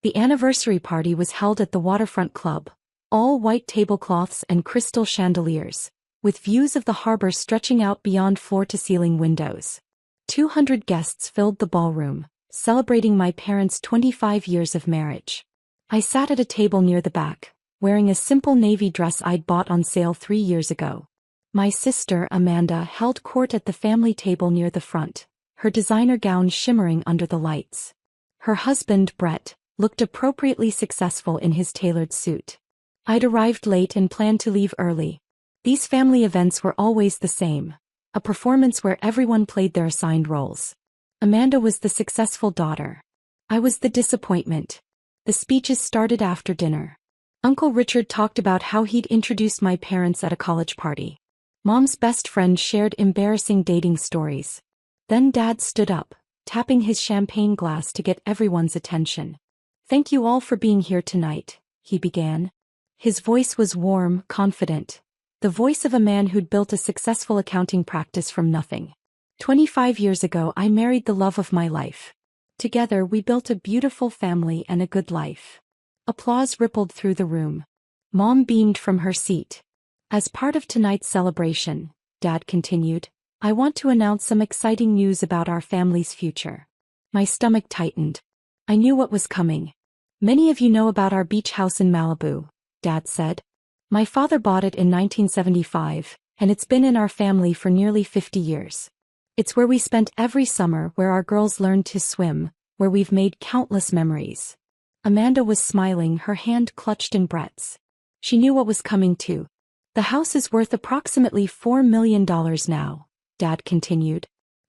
The anniversary party was held at the Waterfront Club, all white tablecloths and crystal chandeliers, with views of the harbor stretching out beyond floor-to-ceiling windows. 200 guests filled the ballroom, celebrating my parents' 25 years of marriage. I sat at a table near the back, wearing a simple navy dress I'd bought on sale 3 years ago. My sister, Amanda, held court at the family table near the front, her designer gown shimmering under the lights. Her husband, Brett, looked appropriately successful in his tailored suit. I'd arrived late and planned to leave early. These family events were always the same, a performance where everyone played their assigned roles. Amanda was the successful daughter. I was the disappointment. The speeches started after dinner. Uncle Richard talked about how he'd introduced my parents at a college party. Mom's best friend shared embarrassing dating stories. Then Dad stood up, tapping his champagne glass to get everyone's attention. "Thank you all for being here tonight," he began. His voice was warm, confident. The voice of a man who'd built a successful accounting practice from nothing. 25 years ago I married the love of my life. Together we built a beautiful family and a good life. Applause rippled through the room. Mom beamed from her seat. "As part of tonight's celebration," Dad continued, "I want to announce some exciting news about our family's future." My stomach tightened. I knew what was coming. "Many of you know about our beach house in Malibu," Dad said. "My father bought it in 1975, and it's been in our family for nearly 50 years. It's where we spent every summer, where our girls learned to swim, where we've made countless memories." Amanda was smiling, her hand clutched in Brett's. She knew what was coming too. "The house is worth approximately $4 million now," Dad continued.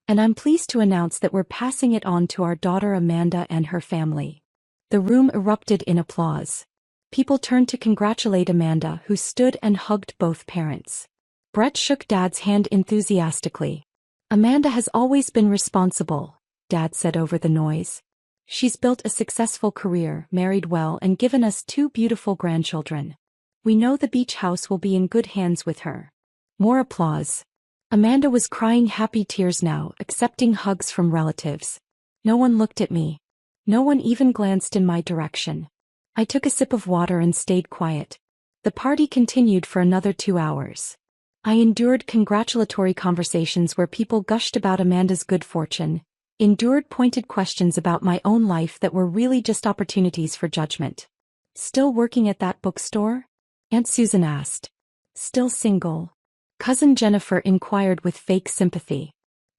"And I'm pleased to announce that we're passing it on to our daughter Amanda and her family." The room erupted in applause. People turned to congratulate Amanda, who stood and hugged both parents. Brett shook Dad's hand enthusiastically. "Amanda has always been responsible," Dad said over the noise. "She's built a successful career, married well, and given us 2 beautiful grandchildren. We know the beach house will be in good hands with her." More applause. Amanda was crying happy tears now, accepting hugs from relatives. No one looked at me. No one even glanced in my direction. I took a sip of water and stayed quiet. The party continued for another 2 hours. I endured congratulatory conversations where people gushed about Amanda's good fortune, endured pointed questions about my own life that were really just opportunities for judgment. "Still working at that bookstore?" Aunt Susan asked. "Still single?" Cousin Jennifer inquired with fake sympathy.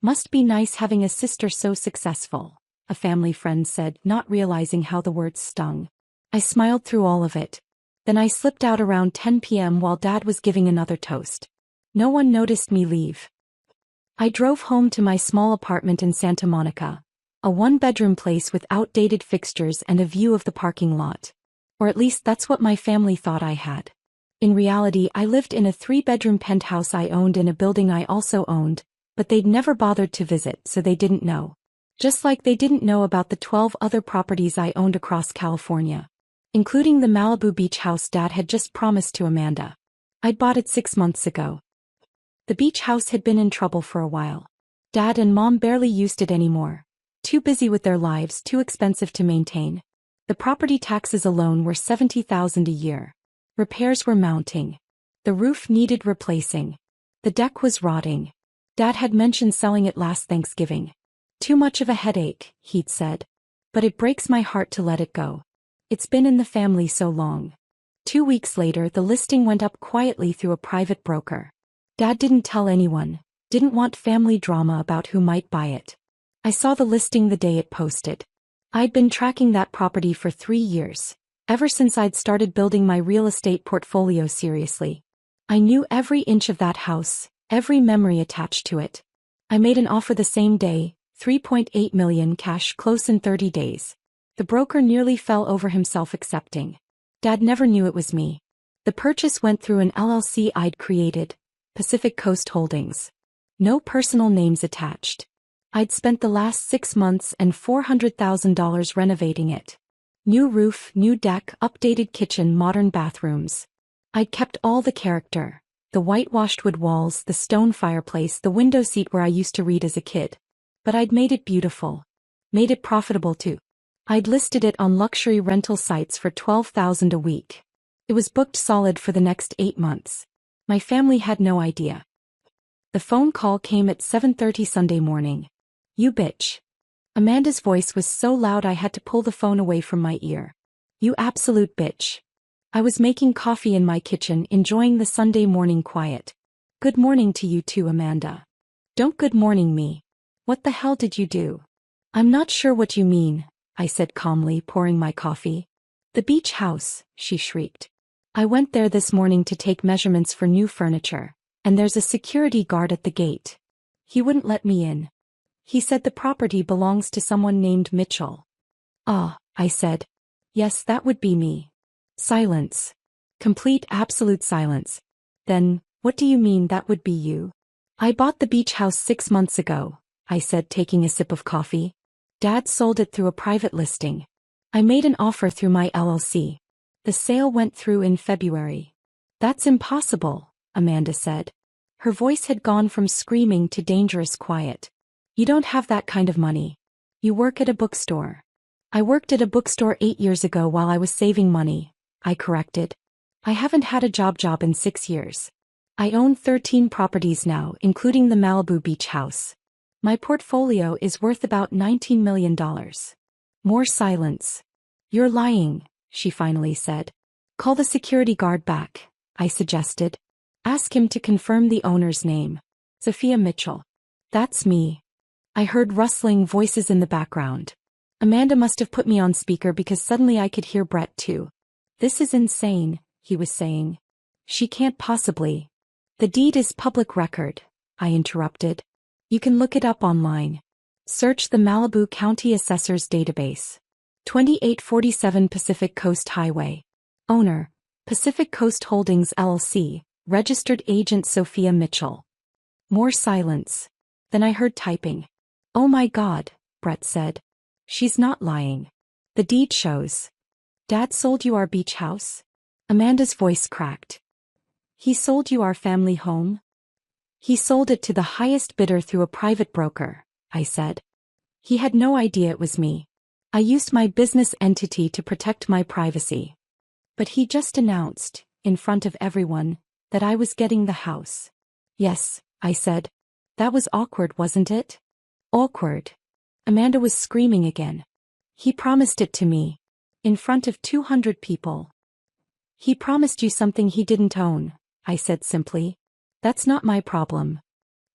"Must be nice having a sister so successful," a family friend said, not realizing how the words stung. I smiled through all of it. Then I slipped out around 10 p.m. while Dad was giving another toast. No one noticed me leave. I drove home to my small apartment in Santa Monica, a 1-bedroom place with outdated fixtures and a view of the parking lot. Or at least that's what my family thought I had. In reality, I lived in a 3-bedroom penthouse I owned in a building I also owned, but they'd never bothered to visit, so they didn't know. Just like they didn't know about the 12 other properties I owned across California, including the Malibu beach house Dad had just promised to Amanda. I'd bought it 6 months ago. The beach house had been in trouble for a while. Dad and Mom barely used it anymore. Too busy with their lives, too expensive to maintain. The property taxes alone were $70,000 a year. Repairs were mounting. The roof needed replacing. The deck was rotting. Dad had mentioned selling it last Thanksgiving. "Too much of a headache," he'd said. "But it breaks my heart to let it go. It's been in the family so long." 2 weeks later, the listing went up quietly through a private broker. Dad didn't tell anyone, didn't want family drama about who might buy it. I saw the listing the day it posted. I'd been tracking that property for 3 years, ever since I'd started building my real estate portfolio seriously. I knew every inch of that house, every memory attached to it. I made an offer the same day, $3.8 million cash, close in 30 days. The broker nearly fell over himself accepting. Dad never knew it was me. The purchase went through an LLC I'd created, Pacific Coast Holdings. No personal names attached. I'd spent the last 6 months and $400,000 renovating it. New roof, new deck, updated kitchen, modern bathrooms. I'd kept all the character. The whitewashed wood walls, the stone fireplace, the window seat where I used to read as a kid. But I'd made it beautiful. Made it profitable too. I'd listed it on luxury rental sites for $12,000 a week. It was booked solid for the next 8 months. My family had no idea. The phone call came at 7:30 Sunday morning. You bitch. Amanda's voice was so loud I had to pull the phone away from my ear. You absolute bitch. I was making coffee in my kitchen, enjoying the Sunday morning quiet. Good morning to you too, Amanda. Don't good morning me. What the hell did you do? I'm not sure what you mean, I said calmly, pouring my coffee. The beach house, she shrieked. I went there this morning to take measurements for new furniture, and there's a security guard at the gate. He wouldn't let me in. He said the property belongs to someone named Mitchell. Ah, I said. Yes, that would be me. Silence. Complete absolute silence. Then, what do you mean that would be you? I bought the beach house 6 months ago, I said, taking a sip of coffee. Dad sold it through a private listing. I made an offer through my LLC. The sale went through in February. That's impossible, Amanda said. Her voice had gone from screaming to dangerous quiet. You don't have that kind of money. You work at a bookstore. I worked at a bookstore 8 years ago while I was saving money, I corrected. I haven't had a job in 6 years. I own 13 properties now, including the Malibu beach house. My portfolio is worth about $19 million. More silence. You're lying, she finally said. Call the security guard back, I suggested. Ask him to confirm the owner's name. Sophia Mitchell. That's me. I heard rustling voices in the background. Amanda must have put me on speaker because suddenly I could hear Brett too. This is insane, he was saying. She can't possibly. The deed is public record, I interrupted. You can look it up online. Search the Malibu County Assessor's database. 2847 Pacific Coast Highway. Owner, Pacific Coast Holdings LLC, registered agent Sophia Mitchell. More silence. Then I heard typing. Oh my God, Brett said. She's not lying. The deed shows. Dad sold you our beach house? Amanda's voice cracked. He sold you our family home? He sold it to the highest bidder through a private broker, I said. He had no idea it was me. I used my business entity to protect my privacy. But he just announced, in front of everyone, that I was getting the house. Yes, I said. That was awkward, wasn't it? Awkward. Amanda was screaming again. He promised it to me. In front of 200 people. He promised you something he didn't own, I said simply. That's not my problem.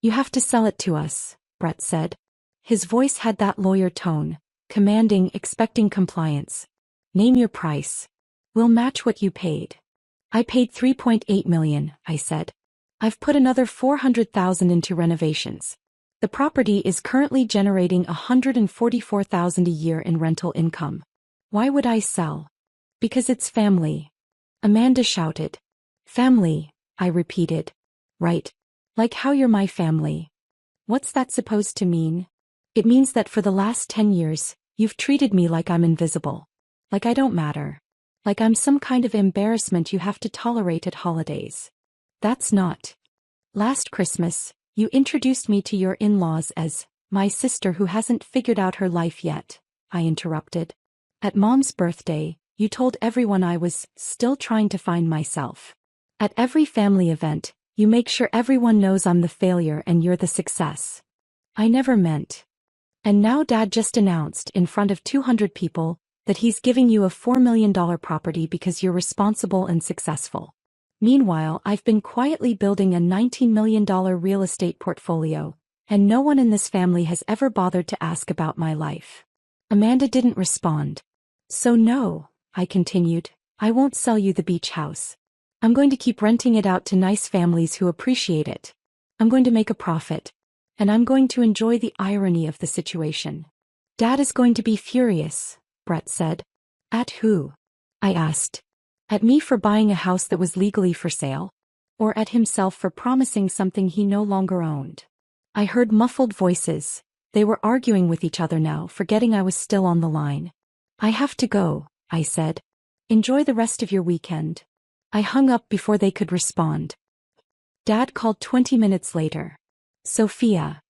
You have to sell it to us, Brett said. His voice had that lawyer tone, commanding, expecting compliance. Name your price. We'll match what you paid. I paid $3.8 million, I said. I've put another $400,000 into renovations. The property is currently generating $144,000 a year in rental income. Why would I sell? Because it's family. Amanda shouted. Family, I repeated. Right. Like how you're my family. What's that supposed to mean? It means that for the last 10 years, you've treated me like I'm invisible. Like I don't matter. Like I'm some kind of embarrassment you have to tolerate at holidays. That's not. Last Christmas, you introduced me to your in-laws as my sister who hasn't figured out her life yet, I interrupted. At Mom's birthday, you told everyone I was still trying to find myself. At every family event, you make sure everyone knows I'm the failure and you're the success. I never meant. And now Dad just announced in front of 200 people that he's giving you a $4 million property because you're responsible and successful. Meanwhile, I've been quietly building a $19 million real estate portfolio, and no one in this family has ever bothered to ask about my life. Amanda didn't respond. So no, I continued, I won't sell you the beach house. I'm going to keep renting it out to nice families who appreciate it. I'm going to make a profit. And I'm going to enjoy the irony of the situation. Dad is going to be furious, Brett said. At who? I asked. At me for buying a house that was legally for sale? Or at himself for promising something he no longer owned? I heard muffled voices. They were arguing with each other now, forgetting I was still on the line. I have to go, I said. Enjoy the rest of your weekend. I hung up before they could respond. Dad called 20 minutes later. Sophia.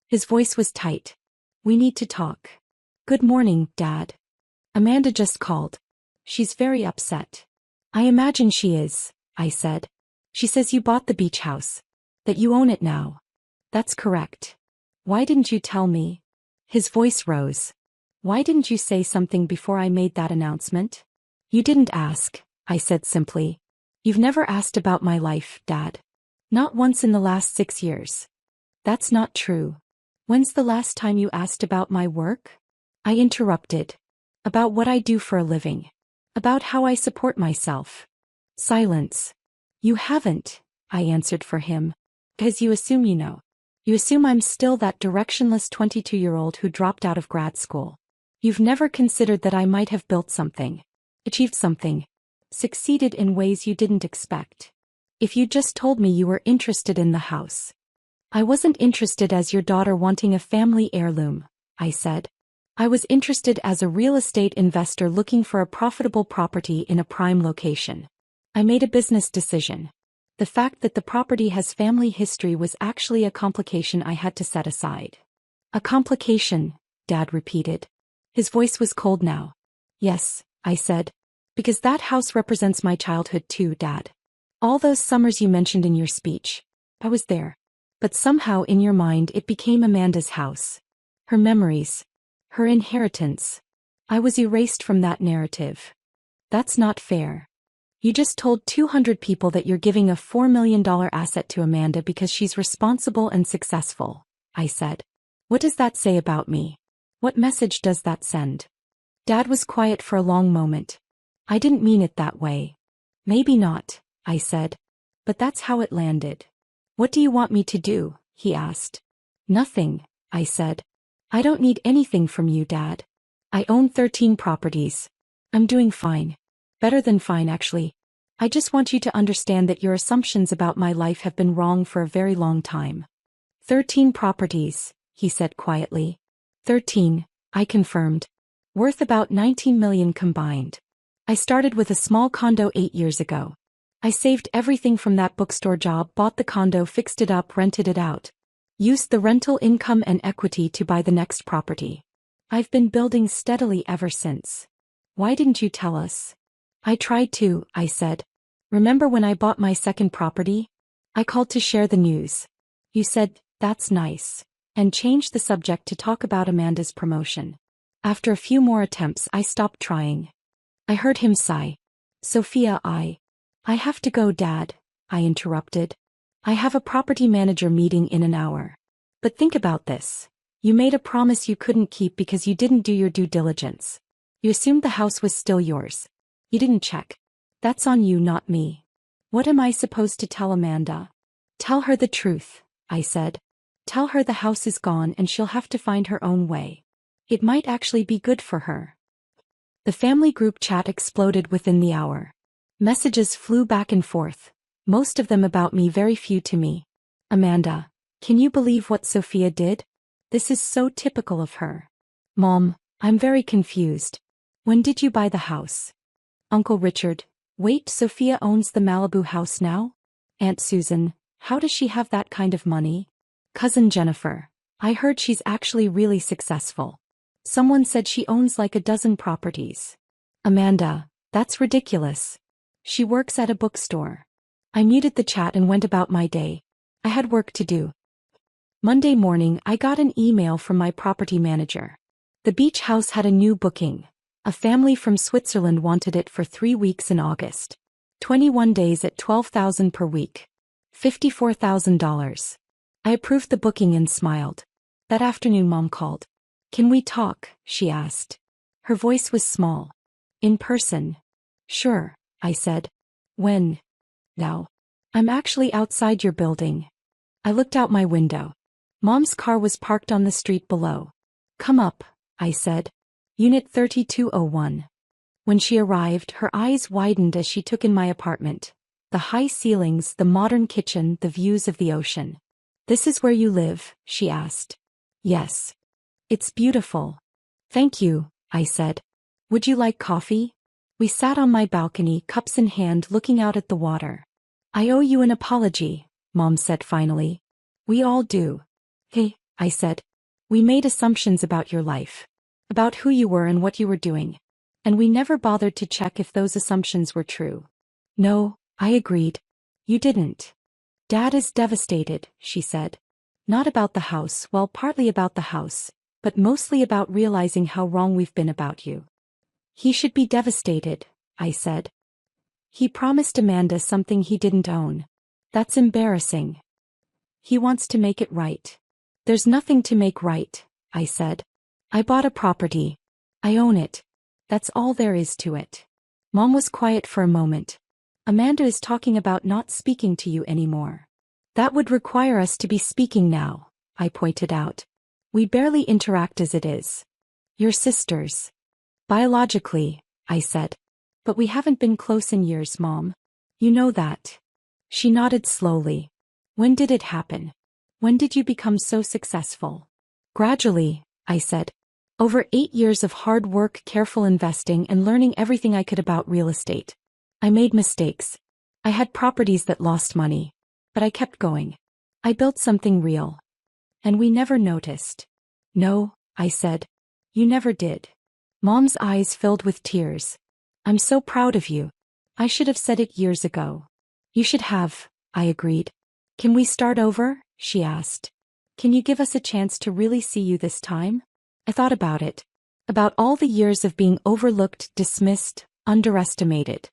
His voice was tight. We need to talk. Good morning, Dad. Amanda just called. She's very upset. I imagine she is, I said. She says you bought the beach house. That you own it now. That's correct. Why didn't you tell me? His voice rose. Why didn't you say something before I made that announcement? You didn't ask, I said simply. You've never asked about my life, Dad. Not once in the last 6 years. That's not true. When's the last time you asked about my work? I interrupted. About what I do for a living. About how I support myself. Silence. You haven't, I answered for him. Because you assume you know. You assume I'm still that directionless 22-year-old who dropped out of grad school. You've never considered that I might have built something. Achieved something. Succeeded in ways you didn't expect. If you just told me you were interested in the house. I wasn't interested as your daughter wanting a family heirloom, I said. I was interested as a real estate investor looking for a profitable property in a prime location. I made a business decision. The fact that the property has family history was actually a complication I had to set aside. A complication, Dad repeated. His voice was cold now. Yes, I said. Because that house represents my childhood too, Dad. All those summers you mentioned in your speech. I was there. But somehow in your mind it became Amanda's house. Her memories. Her inheritance. I was erased from that narrative. That's not fair. You just told 200 people that you're giving a $4 million asset to Amanda because she's responsible and successful, I said. What does that say about me? What message does that send? Dad was quiet for a long moment. I didn't mean it that way. Maybe not, I said. But that's how it landed. What do you want me to do? He asked. Nothing, I said. I don't need anything from you, Dad. I own 13 properties. I'm doing fine. Better than fine, actually. I just want you to understand that your assumptions about my life have been wrong for a very long time. 13 properties, he said quietly. 13, I confirmed. Worth about 19 million combined. I started with a small condo 8 years ago. I saved everything from that bookstore job, bought the condo, fixed it up, rented it out. Used the rental income and equity to buy the next property. I've been building steadily ever since. Why didn't you tell us? I tried to, I said. Remember when I bought my second property? I called to share the news. You said, that's nice, and changed the subject to talk about Amanda's promotion. After a few more attempts, I stopped trying. I heard him sigh. Sophia, I have to go, Dad, I interrupted. I have a property manager meeting in an hour. But think about this. You made a promise you couldn't keep because you didn't do your due diligence. You assumed the house was still yours. You didn't check. That's on you, not me. What am I supposed to tell Amanda? Tell her the truth, I said. Tell her the house is gone and she'll have to find her own way. It might actually be good for her. The family group chat exploded within the hour. Messages flew back and forth. Most of them about me, very few to me. Amanda, can you believe what Sophia did? This is so typical of her. Mom, I'm very confused. When did you buy the house? Uncle Richard, wait, Sophia owns the Malibu house now? Aunt Susan, how does she have that kind of money? Cousin Jennifer, I heard she's actually really successful. Someone said she owns like a dozen properties. Amanda, that's ridiculous. She works at a bookstore. I muted the chat and went about my day. I had work to do. Monday morning, I got an email from my property manager. The beach house had a new booking. A family from Switzerland wanted it for 3 weeks in August. 21 days at $12,000 per week. $54,000. I approved the booking and smiled. That afternoon, Mom called. Can we talk? She asked. Her voice was small. In person. Sure, I said. When? Now. I'm actually outside your building. I looked out my window. Mom's car was parked on the street below. Come up, I said. Unit 3201. When she arrived, her eyes widened as she took in my apartment. The high ceilings, the modern kitchen, the views of the ocean. This is where you live? She asked. Yes. It's beautiful. Thank you, I said. Would you like coffee? We sat on my balcony, cups in hand, looking out at the water. I owe you an apology, Mom said finally. We all do. Hey, I said. We made assumptions about your life. About who you were and what you were doing. And we never bothered to check if those assumptions were true. No, I agreed. You didn't. Dad is devastated, she said. Not about the house, well, partly about the house, but mostly about realizing how wrong we've been about you. He should be devastated, I said. He promised Amanda something he didn't own. That's embarrassing. He wants to make it right. There's nothing to make right, I said. I bought a property. I own it. That's all there is to it. Mom was quiet for a moment. Amanda is talking about not speaking to you anymore. That would require us to be speaking now, I pointed out. We barely interact as it is. You're sisters. Biologically, I said. But we haven't been close in years, Mom. You know that. She nodded slowly. When did it happen? When did you become so successful? Gradually, I said. Over 8 years of hard work, careful investing, and learning everything I could about real estate. I made mistakes. I had properties that lost money. But I kept going. I built something real. And we never noticed. No, I said. You never did. Mom's eyes filled with tears. I'm so proud of you. I should have said it years ago. You should have, I agreed. Can we start over? She asked. Can you give us a chance to really see you this time? I thought about it. About all the years of being overlooked, dismissed, underestimated.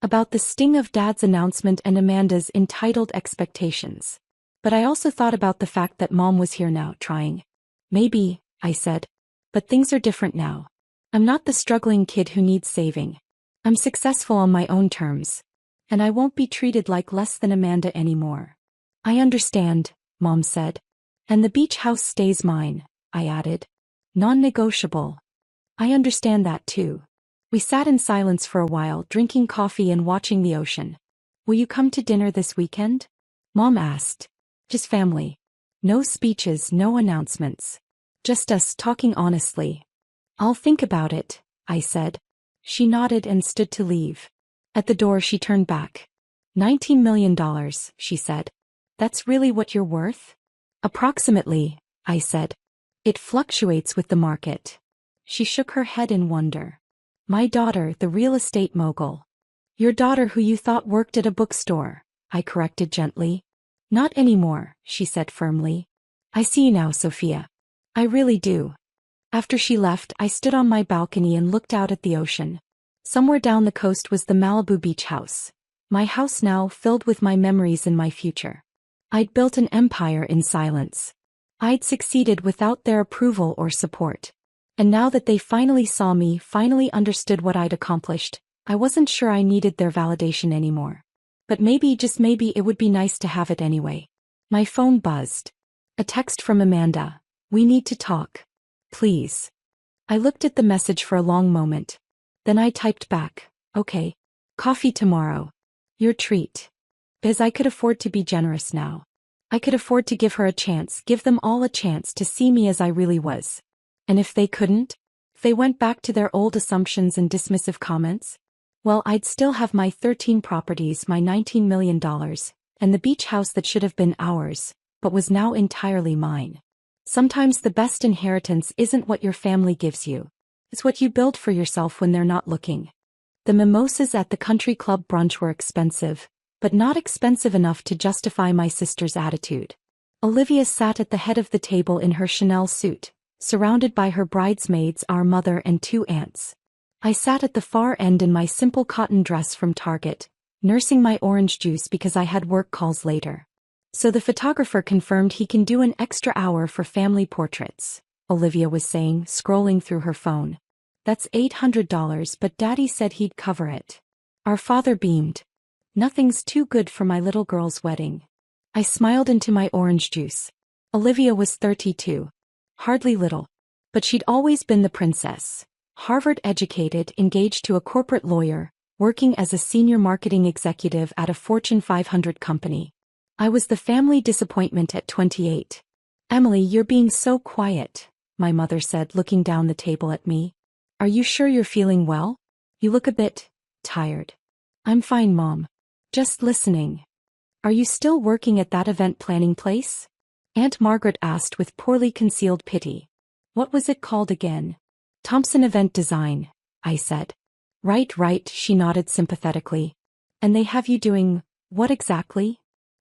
About the sting of Dad's announcement and Amanda's entitled expectations. But I also thought about the fact that Mom was here now, trying. Maybe, I said. But things are different now. I'm not the struggling kid who needs saving. I'm successful on my own terms. And I won't be treated like less than Amanda anymore. I understand, Mom said. And the beach house stays mine, I added. Non-negotiable. I understand that too. We sat in silence for a while, drinking coffee and watching the ocean. Will you come to dinner this weekend? Mom asked. Just family. No speeches, no announcements. Just us talking honestly. I'll think about it, I said. She nodded and stood to leave. At the door she turned back. $19 million, she said. That's really what you're worth? Approximately, I said. It fluctuates with the market. She shook her head in wonder. My daughter, the real estate mogul. Your daughter who you thought worked at a bookstore, I corrected gently. Not anymore, she said firmly. I see you now, Sophia. I really do. After she left, I stood on my balcony and looked out at the ocean. Somewhere down the coast was the Malibu beach house. My house now filled with my memories and my future. I'd built an empire in silence. I'd succeeded without their approval or support. And now that they finally saw me, finally understood what I'd accomplished, I wasn't sure I needed their validation anymore. But maybe, just maybe, it would be nice to have it anyway. My phone buzzed. A text from Amanda. We need to talk. Please. I looked at the message for a long moment. Then I typed back, okay. Coffee tomorrow. Your treat. As I could afford to be generous now. I could afford to give her a chance, give them all a chance to see me as I really was. And if they couldn't? If they went back to their old assumptions and dismissive comments? Well, I'd still have my 13 properties, my $19 million, and the beach house that should have been ours, but was now entirely mine. Sometimes the best inheritance isn't what your family gives you. It's what you build for yourself when they're not looking. The mimosas at the country club brunch were expensive, but not expensive enough to justify my sister's attitude. Olivia sat at the head of the table in her Chanel suit, surrounded by her bridesmaids, our mother and 2 aunts. I sat at the far end in my simple cotton dress from Target, nursing my orange juice because I had work calls later. So the photographer confirmed he can do an extra hour for family portraits, Olivia was saying, scrolling through her phone. That's $800, but Daddy said he'd cover it. Our father beamed. Nothing's too good for my little girl's wedding. I smiled into my orange juice. Olivia was 32. Hardly little. But she'd always been the princess. Harvard-educated, engaged to a corporate lawyer, working as a senior marketing executive at a Fortune 500 company. I was the family disappointment at 28. Emily, you're being so quiet, my mother said, looking down the table at me. Are you sure you're feeling well? You look a bit tired. I'm fine, Mom. Just listening. Are you still working at that event planning place? Aunt Margaret asked with poorly concealed pity. What was it called again? Thompson Event Design, I said. Right, she nodded sympathetically. And they have you doing, what exactly?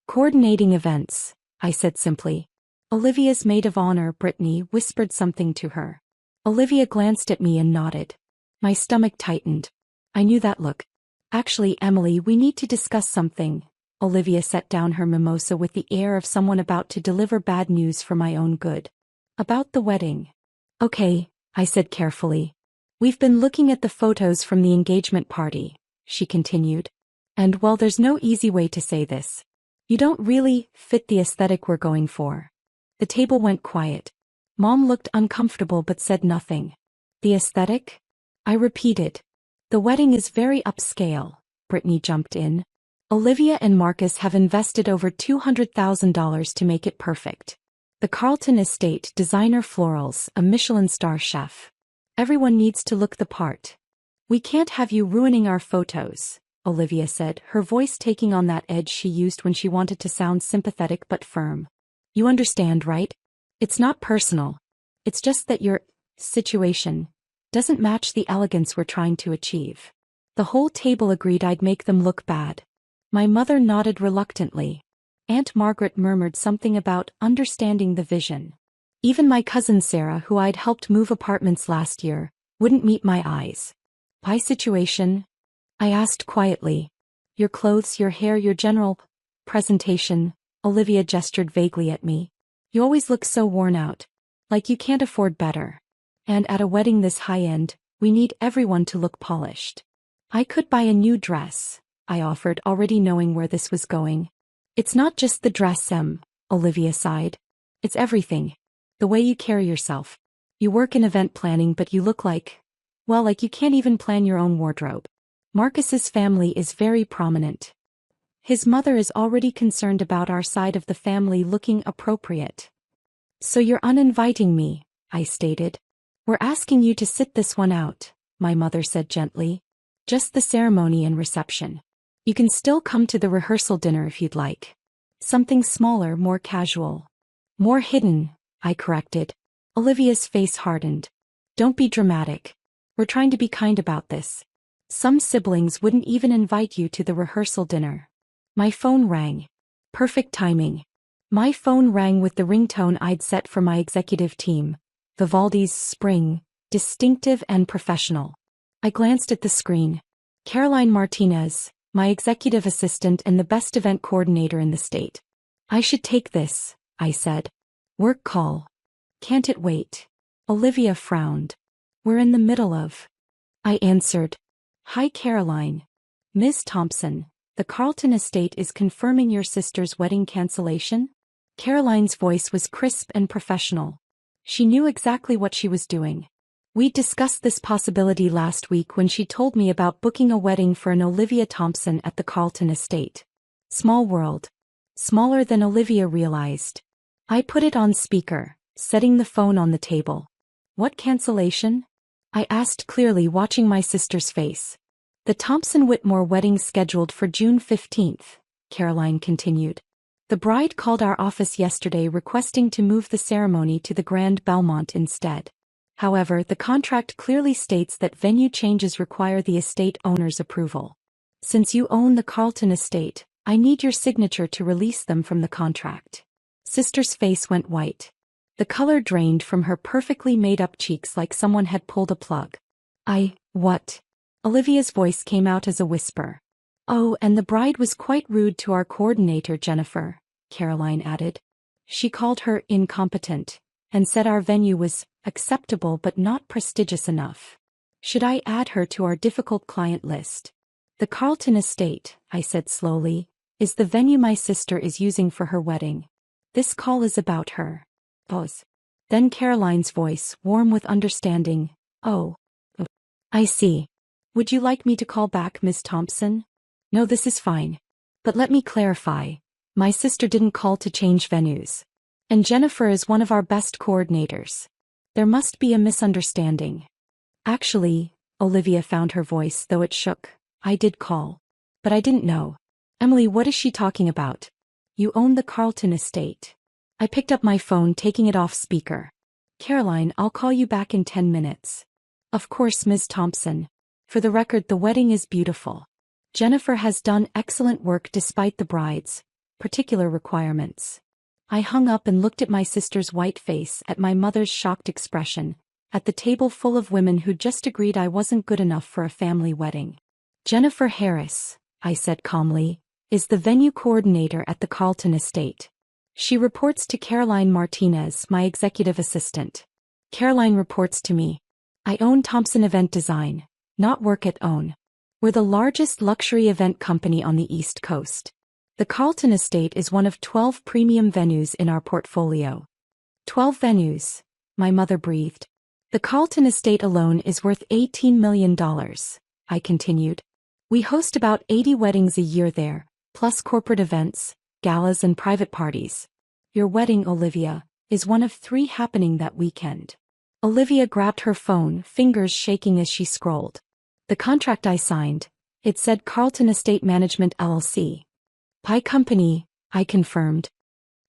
Coordinating events, I said simply. Olivia's maid of honor, Brittany, whispered something to her. Olivia glanced at me and nodded. My stomach tightened. I knew that look. Actually, Emily, we need to discuss something. Olivia set down her mimosa with the air of someone about to deliver bad news for my own good. About the wedding. Okay, I said carefully. We've been looking at the photos from the engagement party, she continued. And well, there's no easy way to say this. You don't really fit the aesthetic we're going for. The table went quiet. Mom looked uncomfortable but said nothing. The aesthetic? I repeated. The wedding is very upscale, Brittany jumped in. Olivia and Marcus have invested over $200,000 to make it perfect. The Carlton Estate, designer florals, a Michelin star chef. Everyone needs to look the part. We can't have you ruining our photos, Olivia said, her voice taking on that edge she used when she wanted to sound sympathetic but firm. You understand, right? It's not personal. It's just that your situation doesn't match the elegance we're trying to achieve. The whole table agreed I'd make them look bad. My mother nodded reluctantly. Aunt Margaret murmured something about understanding the vision. Even my cousin Sarah, who I'd helped move apartments last year, wouldn't meet my eyes. My situation? I asked quietly. Your clothes, your hair, your general presentation, Olivia gestured vaguely at me. You always look so worn out. Like you can't afford better. And at a wedding this high-end, we need everyone to look polished. I could buy a new dress, I offered, already knowing where this was going. It's not just the dress, Olivia sighed. It's everything. The way you carry yourself. You work in event planning but you look like you can't even plan your own wardrobe. Marcus's family is very prominent. His mother is already concerned about our side of the family looking appropriate. So you're uninviting me, I stated. We're asking you to sit this one out, my mother said gently. Just the ceremony and reception. You can still come to the rehearsal dinner if you'd like. Something smaller, more casual. More hidden, I corrected. Olivia's face hardened. Don't be dramatic. We're trying to be kind about this. Some siblings wouldn't even invite you to the rehearsal dinner. My phone rang. Perfect timing. My phone rang with the ringtone I'd set for my executive team. Vivaldi's Spring, distinctive and professional. I glanced at the screen. Caroline Martinez, my executive assistant and the best event coordinator in the state. I should take this, I said. Work call. Can't it wait? Olivia frowned. We're in the middle of. I answered. Hi Caroline. Ms. Thompson, the Carlton Estate is confirming your sister's wedding cancellation? Caroline's voice was crisp and professional. She knew exactly what she was doing. We discussed this possibility last week when she told me about booking a wedding for an Olivia Thompson at the Carlton Estate. Small world. Smaller than Olivia realized. I put it on speaker, setting the phone on the table. What cancellation? I asked clearly, watching my sister's face. The Thompson-Whitmore wedding scheduled for June 15th, Caroline continued. The bride called our office yesterday requesting to move the ceremony to the Grand Belmont instead. However, the contract clearly states that venue changes require the estate owner's approval. Since you own the Carlton Estate, I need your signature to release them from the contract. Sister's face went white. The color drained from her perfectly made-up cheeks like someone had pulled a plug. What? Olivia's voice came out as a whisper. Oh, and the bride was quite rude to our coordinator Jennifer, Caroline added. She called her incompetent, and said our venue was acceptable but not prestigious enough. Should I add her to our difficult client list? The Carlton Estate, I said slowly, is the venue my sister is using for her wedding. This call is about her. Pause. Then Caroline's voice, warm with understanding. Oh. I see. Would you like me to call back Miss Thompson? No, this is fine. But let me clarify. My sister didn't call to change venues. And Jennifer is one of our best coordinators. There must be a misunderstanding. Actually, Olivia found her voice, though it shook. I did call. But I didn't know. Emily, what is she talking about? You own the Carlton Estate. I picked up my phone, taking it off speaker. Caroline, I'll call you back in 10 minutes. Of course, Ms. Thompson. For the record, the wedding is beautiful. Jennifer has done excellent work despite the bride's particular requirements. I hung up and looked at my sister's white face, at my mother's shocked expression, at the table full of women who just agreed I wasn't good enough for a family wedding. Jennifer Harris, I said calmly, is the venue coordinator at the Carlton estate. She reports to Caroline Martinez, my executive assistant. Caroline reports to me. I own Thompson Event Design, not work at OWN. We're the largest luxury event company on the East Coast. The Carlton estate is one of 12 premium venues in our portfolio. 12 venues, my mother breathed. The Carlton estate alone is worth $18 million, I continued. We host about 80 weddings a year there, plus corporate events, galas and private parties. Your wedding, Olivia, is one of 3 happening that weekend. Olivia grabbed her phone, fingers shaking as she scrolled. The contract I signed, it said Carlton Estate Management LLC. Pie Company, I confirmed.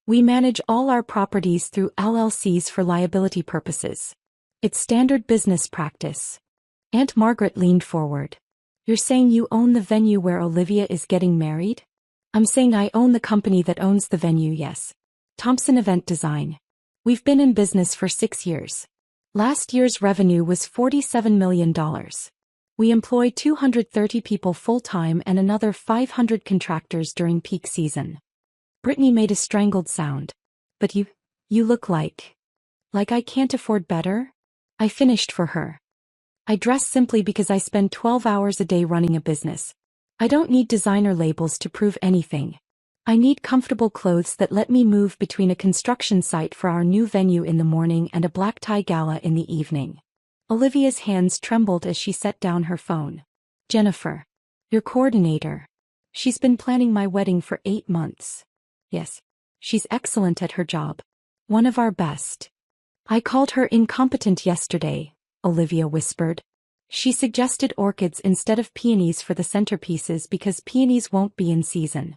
We manage all our properties through LLCs for liability purposes. It's standard business practice. Aunt Margaret leaned forward. You're saying you own the venue where Olivia is getting married? I'm saying I own the company that owns the venue, yes. Thompson Event Design. We've been in business for 6 years. Last year's revenue was $47 million. We employ 230 people full-time and another 500 contractors during peak season. Brittany made a strangled sound. But you look like I can't afford better? I finished for her. I dress simply because I spend 12 hours a day running a business. I don't need designer labels to prove anything. I need comfortable clothes that let me move between a construction site for our new venue in the morning and a black tie gala in the evening. Olivia's hands trembled as she set down her phone. Jennifer. Your coordinator. She's been planning my wedding for 8 months. Yes. She's excellent at her job. One of our best. I called her incompetent yesterday, Olivia whispered. She suggested orchids instead of peonies for the centerpieces because peonies won't be in season.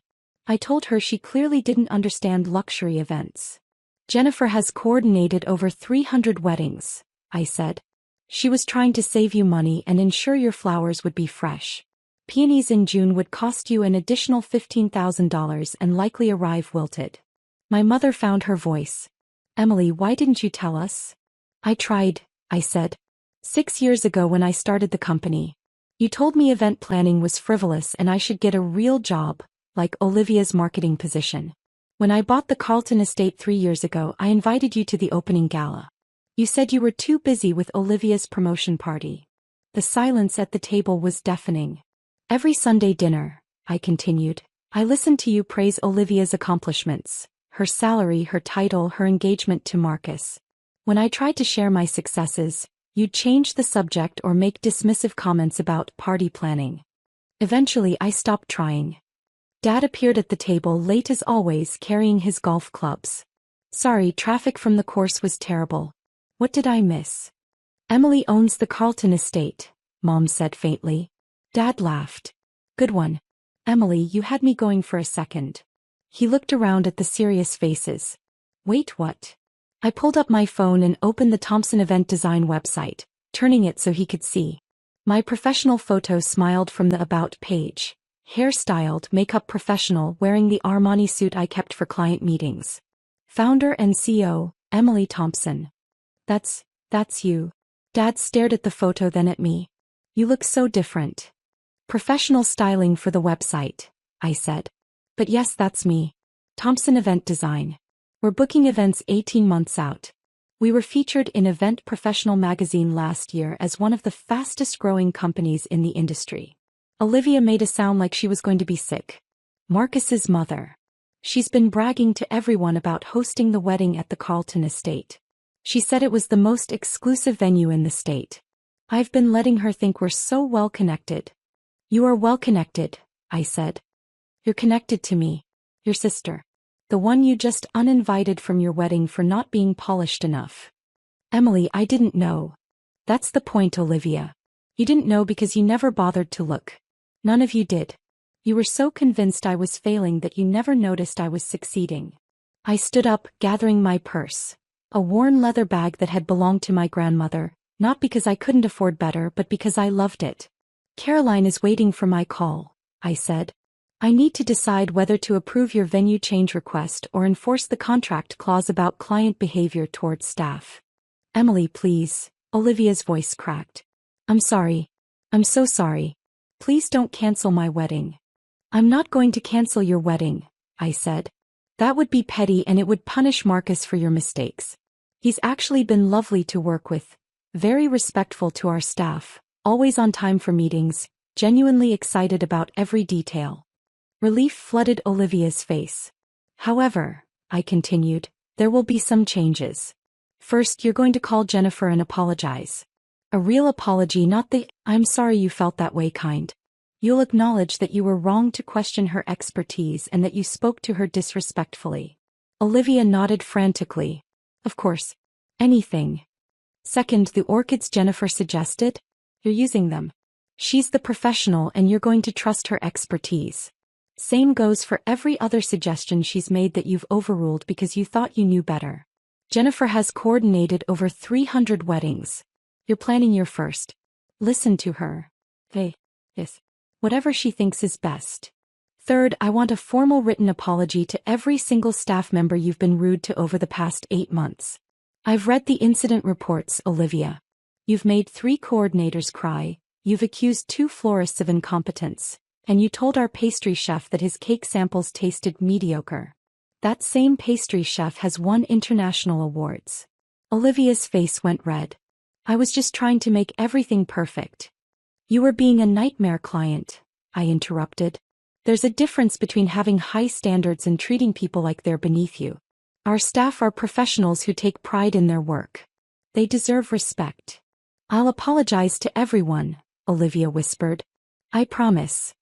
I told her she clearly didn't understand luxury events. Jennifer has coordinated over 300 weddings, I said. She was trying to save you money and ensure your flowers would be fresh. Peonies in June would cost you an additional $15,000 and likely arrive wilted. My mother found her voice. Emily, why didn't you tell us? I tried, I said. 6 years ago when I started the company. You told me event planning was frivolous and I should get a real job, like Olivia's marketing position. When I bought the Carlton estate 3 years ago, I invited you to the opening gala. You said you were too busy with Olivia's promotion party. The silence at the table was deafening. Every Sunday dinner, I continued, I listened to you praise Olivia's accomplishments, her salary, her title, her engagement to Marcus. When I tried to share my successes, you'd change the subject or make dismissive comments about party planning. Eventually I stopped trying. Dad appeared at the table late as always, carrying his golf clubs. Sorry, traffic from the course was terrible. What did I miss? Emily owns the Carlton estate, Mom said faintly. Dad laughed. Good one. Emily, you had me going for a second. He looked around at the serious faces. Wait, what? I pulled up my phone and opened the Thompson Event Design website, turning it so he could see. My professional photo smiled from the About page. Hairstyled, makeup professional, wearing the Armani suit I kept for client meetings. Founder and CEO, Emily Thompson. That's you. Dad stared at the photo, then at me. You look so different. Professional styling for the website, I said. But yes, that's me. Thompson Event Design. We're booking events 18 months out. We were featured in Event Professional magazine last year as one of the fastest growing companies in the industry. Olivia made it sound like she was going to be sick. Marcus's mother. She's been bragging to everyone about hosting the wedding at the Carlton estate. She said it was the most exclusive venue in the state. I've been letting her think we're so well connected. You are well connected, I said. You're connected to me. Your sister. The one you just uninvited from your wedding for not being polished enough. Emily, I didn't know. That's the point, Olivia. You didn't know because you never bothered to look. None of you did. You were so convinced I was failing that you never noticed I was succeeding. I stood up, gathering my purse. A worn leather bag that had belonged to my grandmother, Not because I couldn't afford better but because I loved it. Caroline is waiting for my call, I said. I need to decide whether to approve your venue change request or enforce the contract clause about client behavior towards staff. Emily, please, Olivia's voice cracked. I'm sorry. I'm so sorry. Please don't cancel my wedding. I'm not going to cancel your wedding, I said. That would be petty and it would punish Marcus for your mistakes. He's actually been lovely to work with, very respectful to our staff, always on time for meetings, genuinely excited about every detail. Relief flooded Olivia's face. However, I continued, there will be some changes. First, you're going to call Jennifer and apologize. A real apology, not the "I'm sorry you felt that way" kind. You'll acknowledge that you were wrong to question her expertise and that you spoke to her disrespectfully. Olivia nodded frantically. Of course. Anything. Second, the orchids Jennifer suggested? You're using them. She's the professional and you're going to trust her expertise. Same goes for every other suggestion she's made that you've overruled because you thought you knew better. Jennifer has coordinated over 300 weddings. You're planning your first. Listen to her. Hey. Yes. Whatever she thinks is best. Third, I want a formal written apology to every single staff member you've been rude to over the past 8 months. I've read the incident reports, Olivia. You've made 3 coordinators cry, you've accused 2 florists of incompetence, and you told our pastry chef that his cake samples tasted mediocre. That same pastry chef has won international awards. Olivia's face went red. I was just trying to make everything perfect. You were being a nightmare client, I interrupted. There's a difference between having high standards and treating people like they're beneath you. Our staff are professionals who take pride in their work. They deserve respect. I'll apologize to everyone, Olivia whispered. I promise.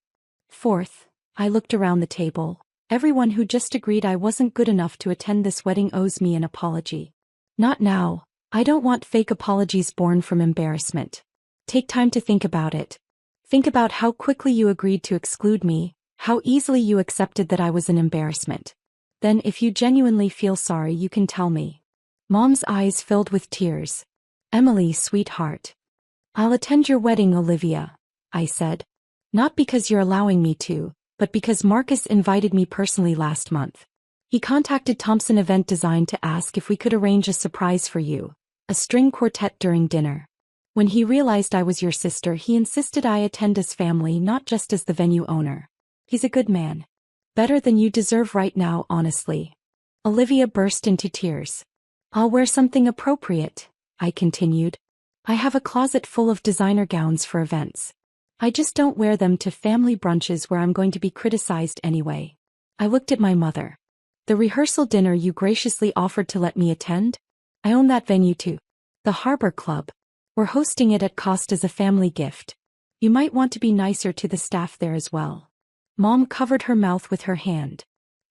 Fourth, I looked around the table. Everyone who just agreed I wasn't good enough to attend this wedding owes me an apology. Not now. I don't want fake apologies born from embarrassment. Take time to think about it. Think about how quickly you agreed to exclude me, how easily you accepted that I was an embarrassment. Then if you genuinely feel sorry you can tell me. Mom's eyes filled with tears. Emily, sweetheart. I'll attend your wedding, Olivia, I said. Not because you're allowing me to, but because Marcus invited me personally last month. He contacted Thompson Event Design to ask if we could arrange a surprise for you, a string quartet during dinner. When he realized I was your sister, he insisted I attend as family, not just as the venue owner. He's a good man. Better than you deserve right now, honestly. Olivia burst into tears. I'll wear something appropriate, I continued. I have a closet full of designer gowns for events. I just don't wear them to family brunches where I'm going to be criticized anyway. I looked at my mother. The rehearsal dinner you graciously offered to let me attend? I own that venue too. The Harbor Club. We're hosting it at cost as a family gift. You might want to be nicer to the staff there as well. Mom covered her mouth with her hand.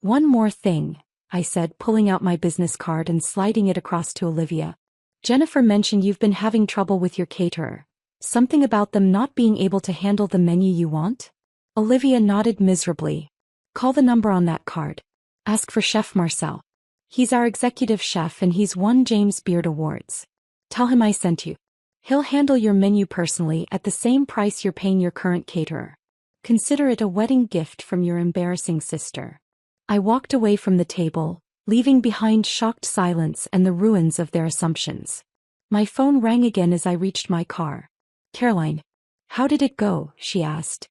One more thing, I said, pulling out my business card and sliding it across to Olivia. Jennifer mentioned you've been having trouble with your caterer. Something about them not being able to handle the menu you want? Olivia nodded miserably. Call the number on that card. Ask for Chef Marcel. He's our executive chef and he's won James Beard Awards. Tell him I sent you. He'll handle your menu personally at the same price you're paying your current caterer. Consider it a wedding gift from your embarrassing sister. I walked away from the table, leaving behind shocked silence and the ruins of their assumptions. My phone rang again as I reached my car. Caroline. How did it go? She asked.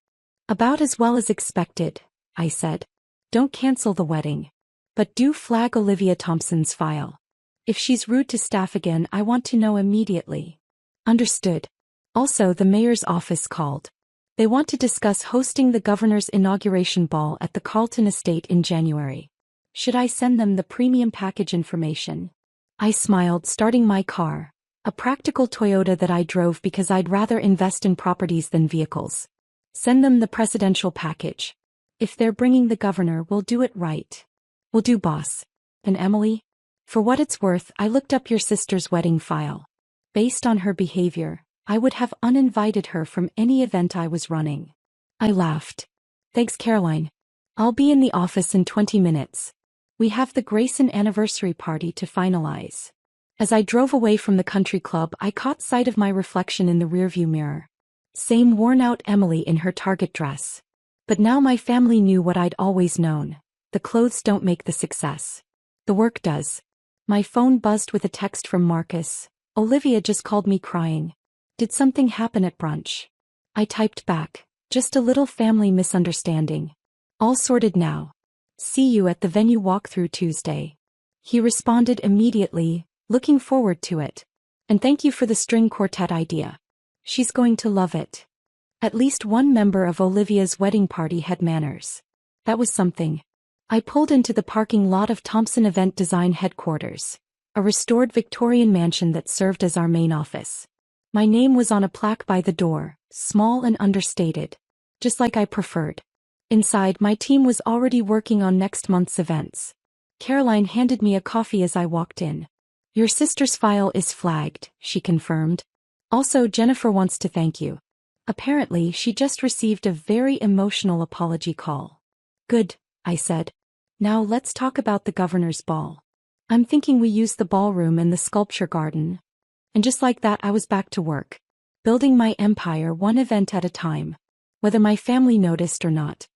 About as well as expected, I said. Don't cancel the wedding. But do flag Olivia Thompson's file. If she's rude to staff again, I want to know immediately. Understood. Also, the mayor's office called. They want to discuss hosting the governor's inauguration ball at the Carlton estate in January. Should I send them the premium package information? I smiled, starting my car, a practical Toyota that I drove because I'd rather invest in properties than vehicles. Send them the presidential package. If they're bringing the governor, we'll do it right. Will do, boss. And Emily? For what it's worth, I looked up your sister's wedding file. Based on her behavior, I would have uninvited her from any event I was running. I laughed. Thanks, Caroline. I'll be in the office in 20 minutes. We have the Grayson anniversary party to finalize. As I drove away from the country club, I caught sight of my reflection in the rearview mirror. Same worn-out Emily in her Target dress. But now my family knew what I'd always known. The clothes don't make the success. The work does. My phone buzzed with a text from Marcus. Olivia just called me crying. Did something happen at brunch? I typed back. Just a little family misunderstanding. All sorted now. See you at the venue walkthrough Tuesday. He responded immediately, looking forward to it. And thank you for the string quartet idea. She's going to love it. At least one member of Olivia's wedding party had manners. That was something. I pulled into the parking lot of Thompson Event Design headquarters, a restored Victorian mansion that served as our main office. My name was on a plaque by the door, small and understated, just like I preferred. Inside, my team was already working on next month's events. Caroline handed me a coffee as I walked in. Your sister's file is flagged, she confirmed. Also, Jennifer wants to thank you. Apparently, she just received a very emotional apology call. Good, I said. Now let's talk about the governor's ball. I'm thinking we use the ballroom and the sculpture garden. And just like that, I was back to work. Building my empire one event at a time. Whether my family noticed or not.